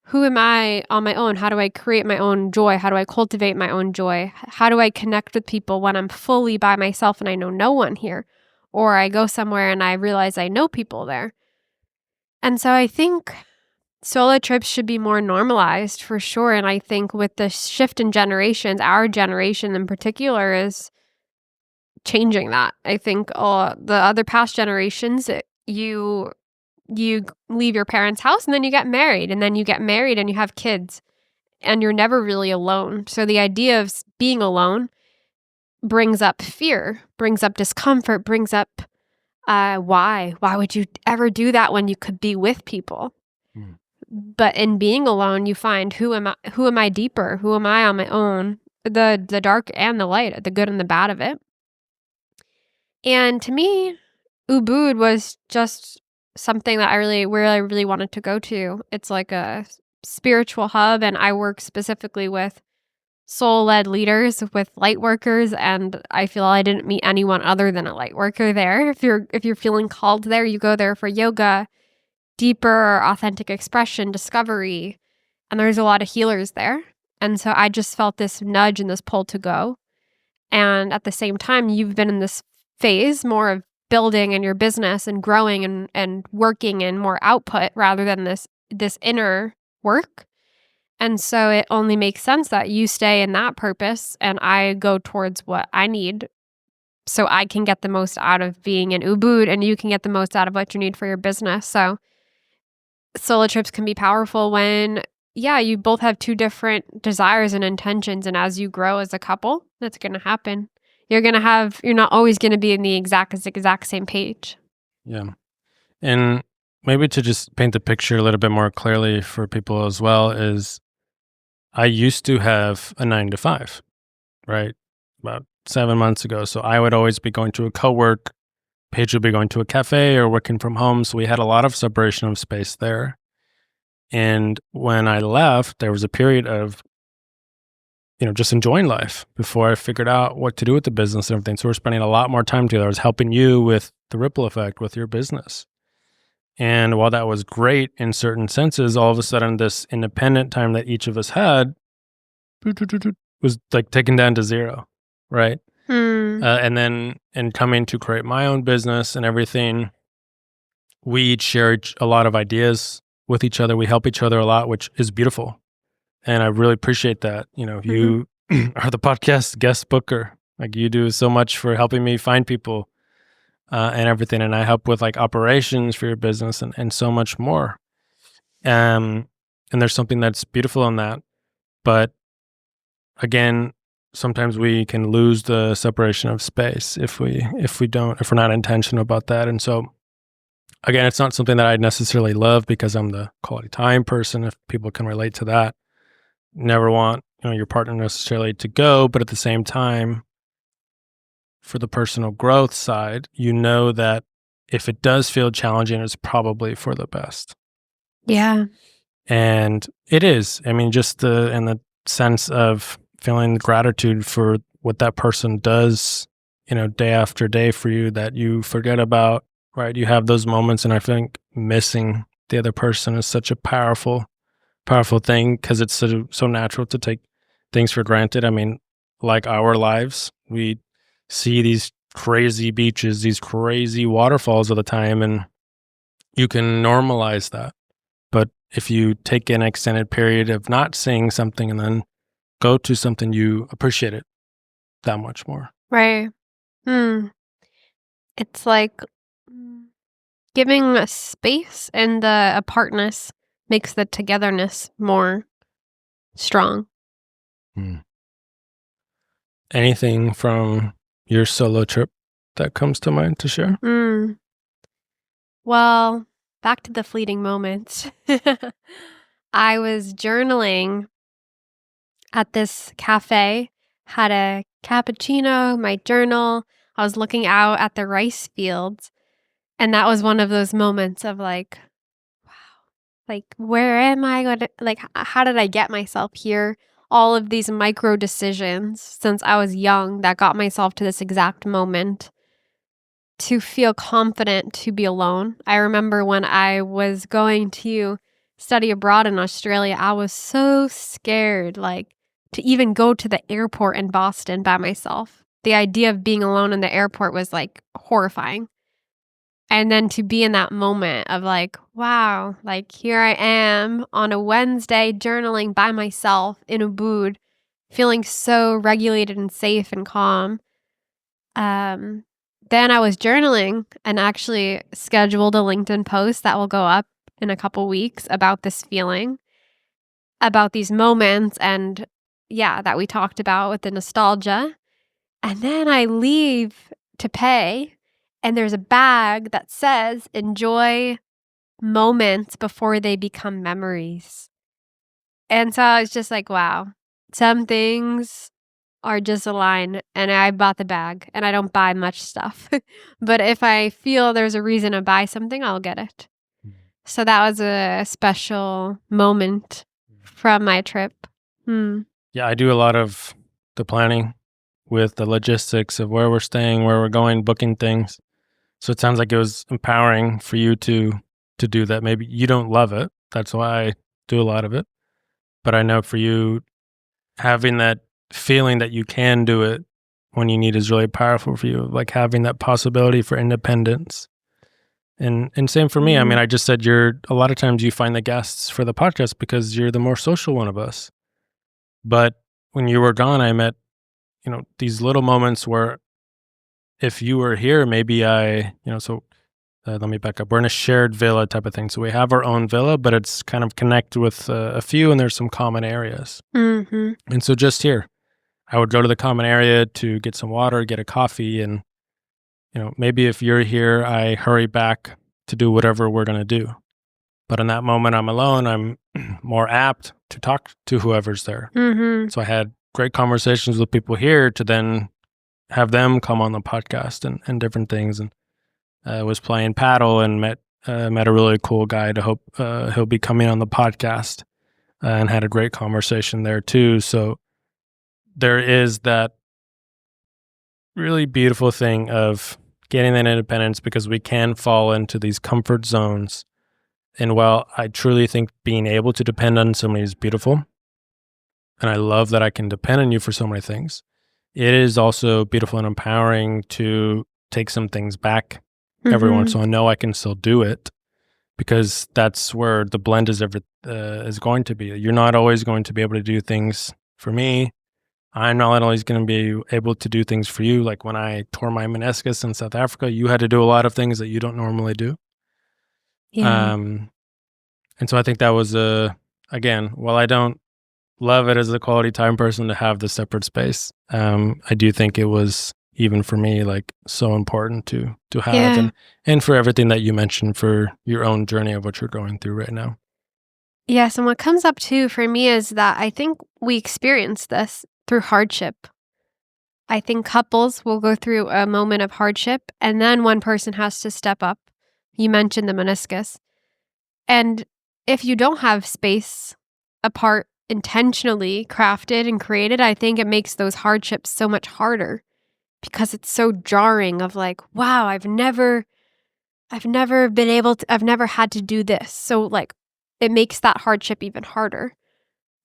Who am I on my own? How do I create my own joy? How do I cultivate my own joy? How do I connect with people when I'm fully by myself and I know no one here? Or I go somewhere and I realize I know people there. And so I think solo trips should be more normalized for sure. And I think with the shift in generations, our generation in particular is changing that. I think the other past generations, you leave your parents' house and then you get married, and then you get married and you have kids, and you're never really alone. So the idea of being alone brings up fear, brings up discomfort, brings up why would you ever do that when you could be with people? But in being alone, you find who am I deeper? Who am I on my own? The dark and the light, the good and the bad of it. And to me, Ubud was just something that I really wanted to go to. It's like a spiritual hub, and I work specifically with soul-led leaders, with light workers, and I feel I didn't meet anyone other than a light worker there. If you're feeling called there, you go there for yoga, deeper authentic expression, discovery, and there's a lot of healers there. And so I just felt this nudge and this pull to go. And at the same time, you've been in this phase more of building in your business and growing and working in more output rather than this inner work. And so it only makes sense that you stay in that purpose and I go towards what I need so I can get the most out of being in Ubud and you can get the most out of what you need for your business. So solo trips can be powerful when, you both have two different desires and intentions. And as you grow as a couple, that's going to happen. You're not always going to be in the exact same page. Yeah. And maybe to just paint the picture a little bit more clearly for people as well is I used to have a 9 to 5, right? About 7 months ago. So I would always be going to a co-work. Paige would be going to a cafe or working from home. So we had a lot of separation of space there. And when I left, there was a period of, just enjoying life before I figured out what to do with the business and everything. So we're spending a lot more time together. I was helping you with the ripple effect with your business. And while that was great in certain senses, all of a sudden this independent time that each of us had was like taken down to zero, right? And then in coming to create my own business and everything, we each share a lot of ideas with each other. We help each other a lot, which is beautiful. And I really appreciate that. You are the podcast guest booker. Like you do so much for helping me find people and everything. And I help with like operations for your business and so much more. And there's something that's beautiful in that. But again, sometimes we can lose the separation of space if we're not intentional about that. And so again, it's not something that I necessarily love because I'm the quality time person, if people can relate to that. Never want your partner necessarily to go, but at the same time, for the personal growth side, that if it does feel challenging, it's probably for the best. Yeah. And it is. I mean, just in the sense of feeling gratitude for what that person does, day after day for you that you forget about, right? You have those moments, and I think missing the other person is such a powerful thing because it's so natural to take things for granted. I mean, like our lives, we see these crazy beaches, these crazy waterfalls all the time, and you can normalize that. But if you take an extended period of not seeing something and then go to something, you appreciate it that much more. Right. It's like giving a space and the apartness makes the togetherness more strong. Anything from your solo trip that comes to mind to share? Well, back to the fleeting moments. I was journaling at this cafe, had a cappuccino, my journal. I was looking out at the rice fields. And that was one of those moments of like, wow, like, where am I going to, like, how did I get myself here? All of these micro decisions since I was young that got myself to this exact moment to feel confident to be alone. I remember when I was going to study abroad in Australia, I was so scared, like, to even go to the airport in Boston by myself. The idea of being alone in the airport was like horrifying. And then to be in that moment of like, wow, like here I am on a Wednesday journaling by myself in Ubud, feeling so regulated and safe and calm. Then I was journaling and actually scheduled a LinkedIn post that will go up in a couple weeks about this feeling, about these moments and that we talked about with the nostalgia. And then I leave to pay. And there's a bag that says, enjoy moments before they become memories. And so I was just like, wow, some things are just aligned. And I bought the bag and I don't buy much stuff. But if I feel there's a reason to buy something, I'll get it. So that was a special moment from my trip. Yeah, I do a lot of the planning with the logistics of where we're staying, where we're going, booking things. So it sounds like it was empowering for you to do that. Maybe you don't love it. That's why I do a lot of it. But I know for you, having that feeling that you can do it when you need is really powerful for you, like having that possibility for independence. And same for me. I mean, I just said a lot of times you find the guests for the podcast because you're the more social one of us. But when you were gone, I met, these little moments where if you were here, maybe let me back up. We're in a shared villa type of thing. So we have our own villa, but it's kind of connected with a few and there's some common areas. And so just here, I would go to the common area to get some water, get a coffee. And, maybe if you're here, I hurry back to do whatever we're going to do. But in that moment, I'm alone. I'm more apt to talk to whoever's there. Mm-hmm. So I had great conversations with people here to then have them come on the podcast and different things. And I was playing paddle and met a really cool guy to hope he'll be coming on the podcast, and had a great conversation there too. So there is that really beautiful thing of getting that independence, because we can fall into these comfort zones. And while I truly think being able to depend on somebody is beautiful, and I love that I can depend on you for so many things, it is also beautiful and empowering to take some things back every once in a while. I know I can still do it, because that's where the blend is going to be. You're not always going to be able to do things for me. I'm not always going to be able to do things for you. Like when I tore my meniscus in South Africa, you had to do a lot of things that you don't normally do. Yeah. And so I think that was again, while I don't love it as a quality time person to have the separate space, I do think it was, even for me, like so important to have, Yeah. and for everything that you mentioned for your own journey of what you're going through right now. Yes, and what comes up too for me is that I think we experience this through hardship. I think couples will go through a moment of hardship, and then one person has to step up. You mentioned the meniscus. And if you don't have space apart intentionally crafted and created, I think it makes those hardships so much harder, because it's so jarring of like, wow, I've never been able to, I've never had to do this. So like it makes that hardship even harder.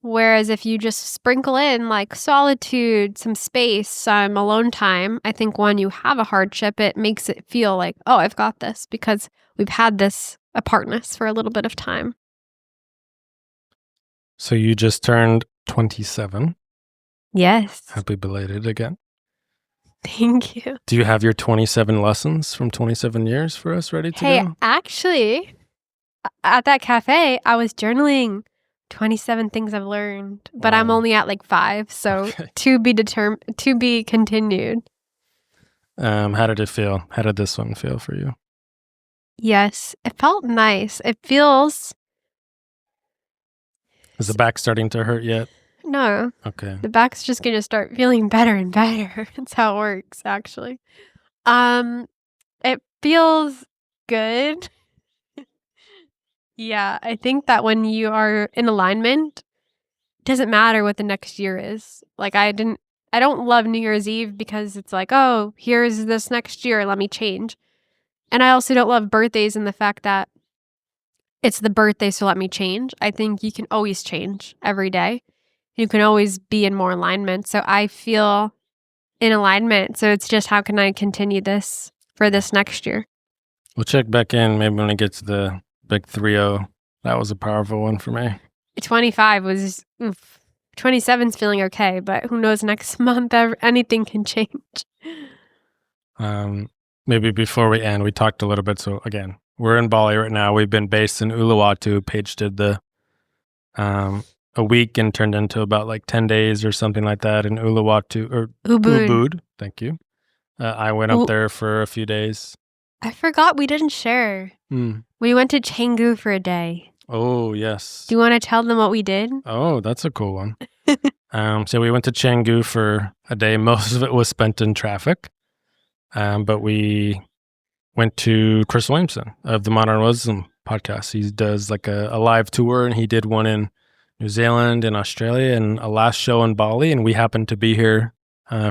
Whereas if you just sprinkle in like solitude, some space, some alone time, I think when you have a hardship, it makes it feel like, oh, I've got this, because we've had this apartness for a little bit of time. So you just turned 27. Yes. Happy belated again. Thank you. Do you have your 27 lessons from 27 years for us ready to Hey, go? actually, at that cafe, I was journaling 27 things I've learned, but I'm Wow. only at like 5, so Okay. to be continued. How did it feel? How did this one feel for you? Yes, it felt nice. It feels Is the back starting to hurt yet? no. Okay. The back's just gonna start feeling better and better. That's how it works, actually. It feels good. Yeah, I think that when you are in alignment, it doesn't matter what the next year is. Like I don't love New Year's Eve because it's like, oh, here's this next year, let me change. And I also don't love birthdays and the fact that it's the birthday, so let me change. I think you can always change every day. You can always be in more alignment. So I feel in alignment. So it's just, how can I continue this for this next year? We'll check back in maybe when it gets to the big 3-0. That was a powerful one for me. 25 was, oof. 27's feeling okay, but who knows, next month, anything can change. Maybe before we end, we talked a little bit. So again, we're in Bali right now. We've been based in Uluwatu. Paige did the a week and turned into about like 10 days or something like that in Uluwatu, or Ubud. Ubud. Thank you. I went up there for a few days. I forgot we didn't share. We went to Canggu for a day. Oh, yes. Do you want to tell them what we did? Oh, that's a cool one. So we went to Canggu for a day. Most of it was spent in traffic. But we went to Chris Williamson of the Modern Wisdom podcast. He does like a live tour, and he did one in New Zealand and Australia, and a last show in Bali. And we happened to be here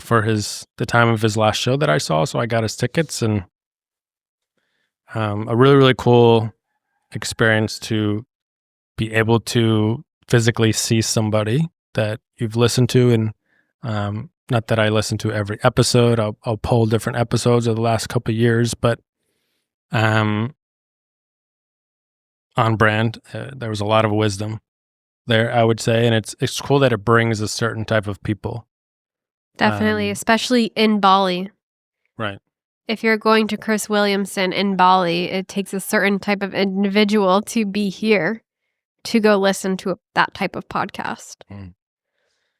for the time of his last show that I saw. So I got his tickets, and a really, really cool experience to be able to physically see somebody that you've listened to. And not that I listen to every episode. I'll pull different episodes of the last couple of years, but on brand, there was a lot of wisdom there, I would say. And it's cool that it brings a certain type of people. Definitely, especially in Bali. Right. If you're going to Chris Williamson in Bali, it takes a certain type of individual to be here to go listen to that type of podcast.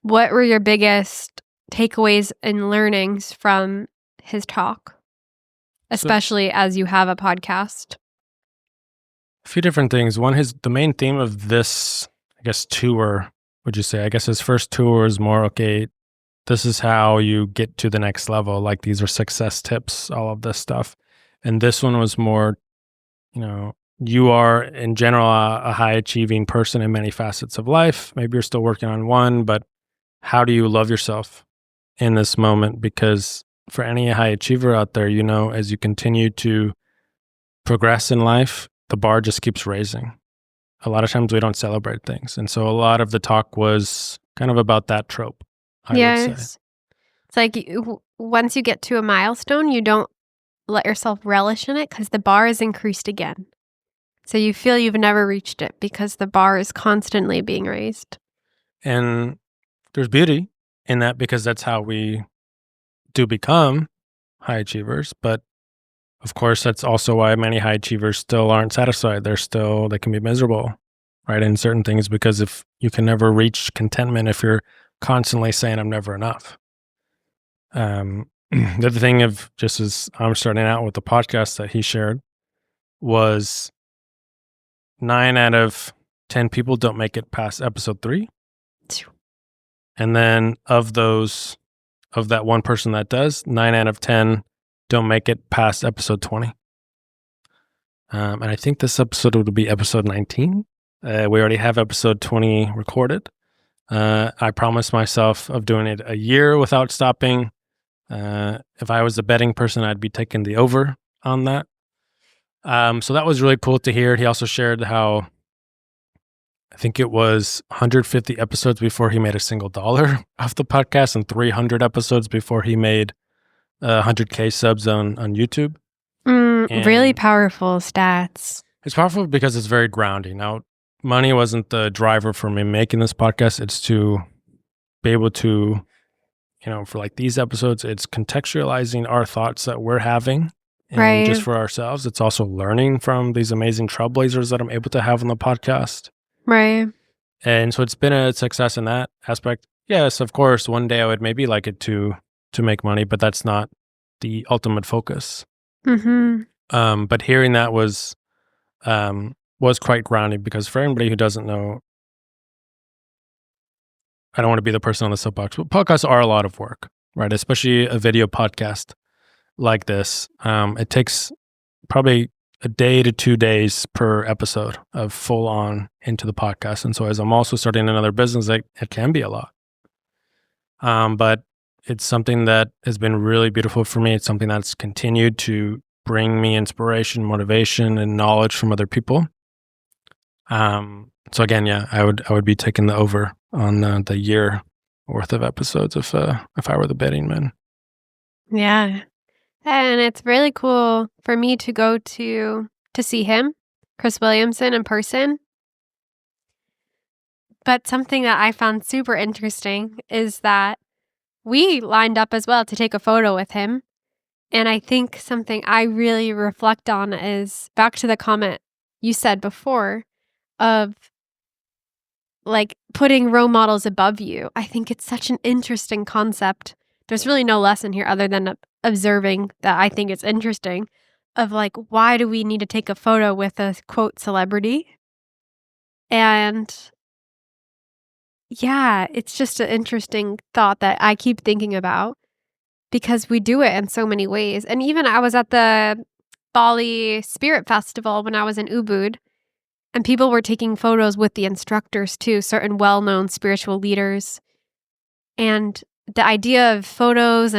What were your biggest takeaways and learnings from his talk, especially as you have a podcast? A few different things. One is the main theme of this, I guess, tour, would you say? I guess his first tour is more, okay, this is how you get to the next level. Like these are success tips, all of this stuff. And this one was more, you are in general a high achieving person in many facets of life. Maybe you're still working on one, but how do you love yourself in this moment? Because for any high achiever out there, as you continue to progress in life, the bar just keeps raising. A lot of times we don't celebrate things. And so a lot of the talk was kind of about that trope, I would say. Yes. It's like once you get to a milestone, you don't let yourself relish in it because the bar is increased again. So you feel you've never reached it because the bar is constantly being raised. And there's beauty in that because that's how we do become high achievers. But of course, that's also why many high achievers still aren't satisfied. They can be miserable, right, in certain things, because if you can never reach contentment if you're constantly saying, I'm never enough. The other thing of just as I'm starting out with the podcast that he shared was 9 out of 10 people don't make it past episode 3. And then of that one person that does, 9 out of 10 don't make it past episode 20. And I think this episode would be episode 19. We already have episode 20 recorded. I promised myself of doing it a year without stopping. If I was a betting person, I'd be taking the over on that. So that was really cool to hear. He also shared how I think it was 150 episodes before he made a single dollar off the podcast and 300 episodes before he made 100K subs on YouTube. Really powerful stats. It's powerful because it's very grounding. Now, money wasn't the driver for me making this podcast. It's to be able to, for like these episodes, it's contextualizing our thoughts that we're having. And Right. just for ourselves. It's also learning from these amazing trailblazers that I'm able to have on the podcast. Right. And so it's been a success in that aspect. Yes, of course, one day I would maybe like it to make money, but that's not the ultimate focus. Mm-hmm. But hearing that was quite grounding because for anybody who doesn't know, I don't want to be the person on the soapbox, but podcasts are a lot of work, right? Especially a video podcast like this. It takes probably a day to 2 days per episode of full on into the podcast. And so as I'm also starting another business, it can be a lot. But it's something that has been really beautiful for me. It's something that's continued to bring me inspiration, motivation, and knowledge from other people. So again, yeah, I would be taking the over on the year worth of episodes if I were the betting man. Yeah. And it's really cool for me to go to see him, Chris Williamson, in person. But something that I found super interesting is that we lined up as well to take a photo with him. And I think something I really reflect on is back to the comment you said before of like putting role models above you. I think it's such an interesting concept. There's really no lesson here other than observing that I think it's interesting of like, why do we need to take a photo with a quote celebrity? And yeah, it's just an interesting thought that I keep thinking about because we do it in so many ways. And even I was at the Bali Spirit Festival when I was in Ubud, and people were taking photos with the instructors too, certain well-known spiritual leaders. And the idea of photos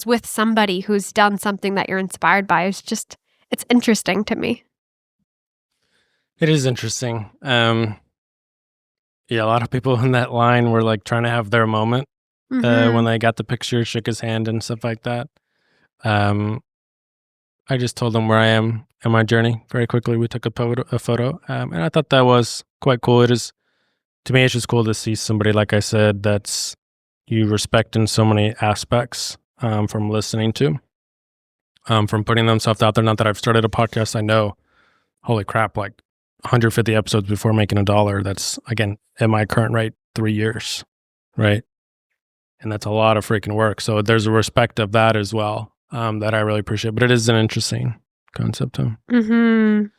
with somebody who's done something that you're inspired by is just, it's interesting to me. It is interesting. Yeah, a lot of people in that line were like trying to have their moment when they got the picture, shook his hand and stuff like that. I just told them where I am in my journey very quickly. We took a photo, and I thought that was quite cool. To me, it's just cool to see somebody, like I said, that's you respect in so many aspects, from listening to, from putting themselves out there. Not that I've started a podcast. I know, holy crap, like 150 episodes before making $1. That's, again, at my current rate, 3 years, right? And that's a lot of freaking work. So there's a respect of that as well, that I really appreciate. But it is an interesting concept too.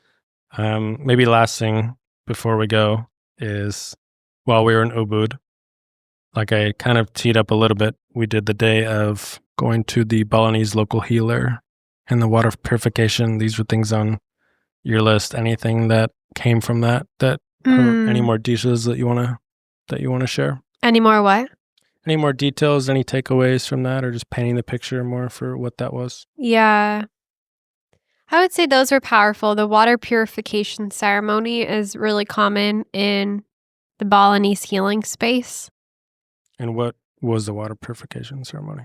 Maybe last thing before we go is while we were in Ubud, like I kind of teed up a little bit, we did the day of going to the Balinese local healer and the water purification. These were things on your list. Anything that came from that or any more details that you want to share? Any more what? Any more details, any takeaways from that, or just painting the picture more for what that was? Yeah. I would say those were powerful. The water purification ceremony is really common in the Balinese healing space. And what was the water purification ceremony?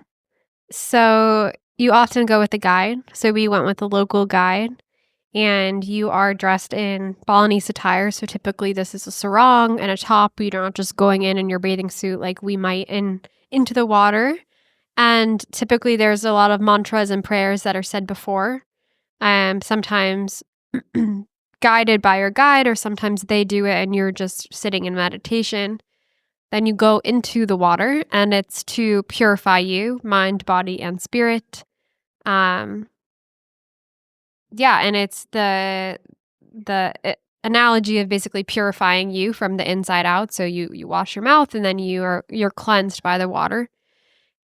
So you often go with a guide. So we went with a local guide, and you are dressed in Balinese attire. So typically this is a sarong and a top. You're not just going in your bathing suit like we might into the water. And typically there's a lot of mantras and prayers that are said before. Sometimes guided by your guide, or sometimes they do it and you're just sitting in meditation. Then you go into the water, and it's to purify you, mind, body, and spirit. And it's the analogy of basically purifying you from the inside out. So you wash your mouth, and then you're cleansed by the water.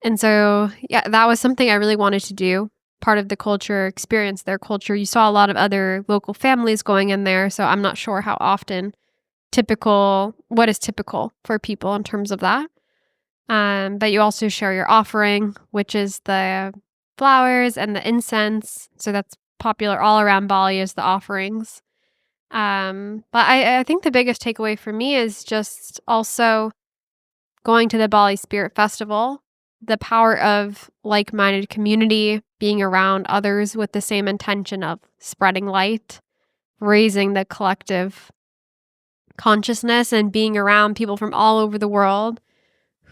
And so, yeah, that was something I really wanted to do. Part of the culture, experience their culture. You saw a lot of other local families going in there, so I'm not sure how often what is typical for people in terms of that. But you also share your offering, which is the flowers and the incense. So that's popular all around Bali, is the offerings. But I think the biggest takeaway for me is just also going to the Bali Spirit Festival, the power of like-minded community, being around others with the same intention of spreading light, raising the collective consciousness, and being around people from all over the world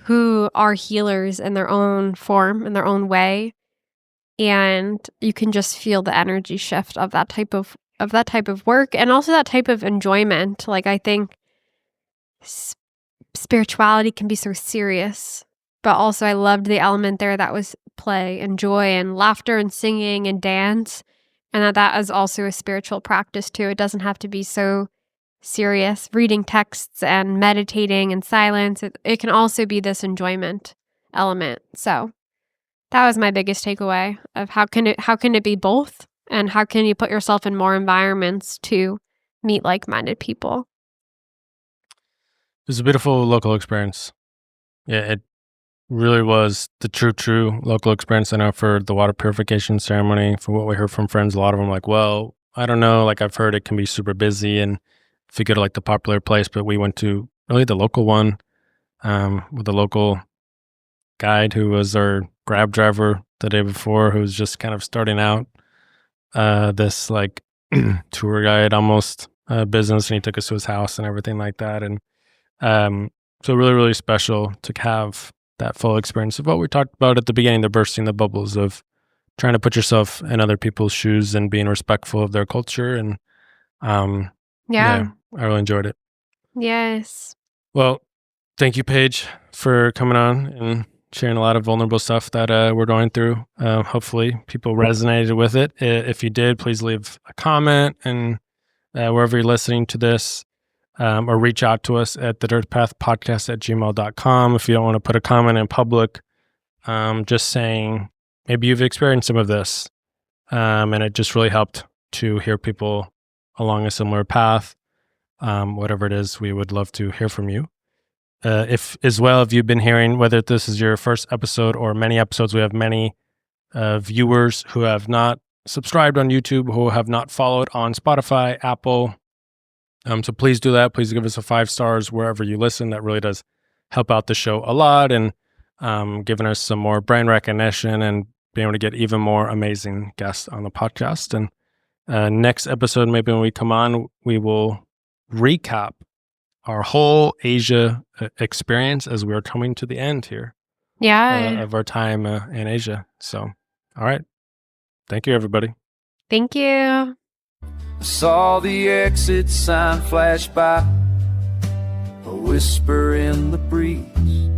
who are healers in their own form, in their own way. And you can just feel the energy shift of that type of work, and also that type of enjoyment. Like, I think spirituality can be so serious, but also I loved the element there that was play and joy and laughter and singing and dance, and that is also a spiritual practice too. It doesn't have to be so serious, reading texts and meditating in silence. It can also be this enjoyment element. So that was my biggest takeaway of how can it be both, and how can you put yourself in more environments to meet like-minded people. It was a beautiful local experience. Yeah, it really was the true local experience. I know for the water purification ceremony, from what we heard from friends, a lot of them like, well, I don't know, like I've heard it can be super busy and if you go to like the popular place, but we went to really the local one with the local guide who was our Grab driver the day before, who was just kind of starting out this like tour guide almost business, and he took us to his house and everything like that. And so really special to have that full experience of what we talked about at the beginning, the bursting the bubbles of trying to put yourself in other people's shoes and being respectful of their culture. And yeah, I really enjoyed it. Yes. Well, thank you, Paige, for coming on and sharing a lot of vulnerable stuff that we're going through. Hopefully people resonated with it. If you did, please leave a comment and wherever you're listening to this, or reach out to us at thedirtpathpodcast@gmail.com if you don't want to put a comment in public, just saying maybe you've experienced some of this, and it just really helped to hear people along a similar path. Whatever it is, we would love to hear from you. If you've been hearing, whether this is your first episode or many episodes, we have many viewers who have not subscribed on YouTube, who have not followed on Spotify, Apple. So please do that. Please give us a 5 stars wherever you listen. That really does help out the show a lot, and giving us some more brand recognition and being able to get even more amazing guests on the podcast. And next episode, maybe when we come on, we will recap our whole Asia experience as we're coming to the end here of our time in Asia. So, all right. Thank you, everybody. Thank you. I saw the exit sign flash by, a whisper in the breeze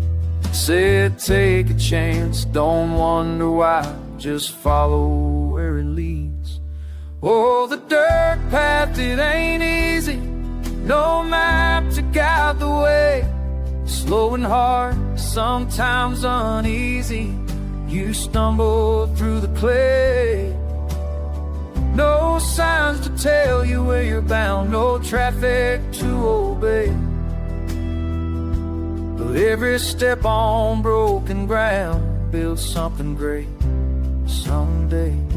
said, take a chance, don't wonder why, just follow where it leads. Oh, the dirt path, it ain't easy. No map to guide the way. Slow and hard, sometimes uneasy. You stumble through the clay. No signs to tell you where you're bound, no traffic to obey. But every step on broken ground builds something great someday.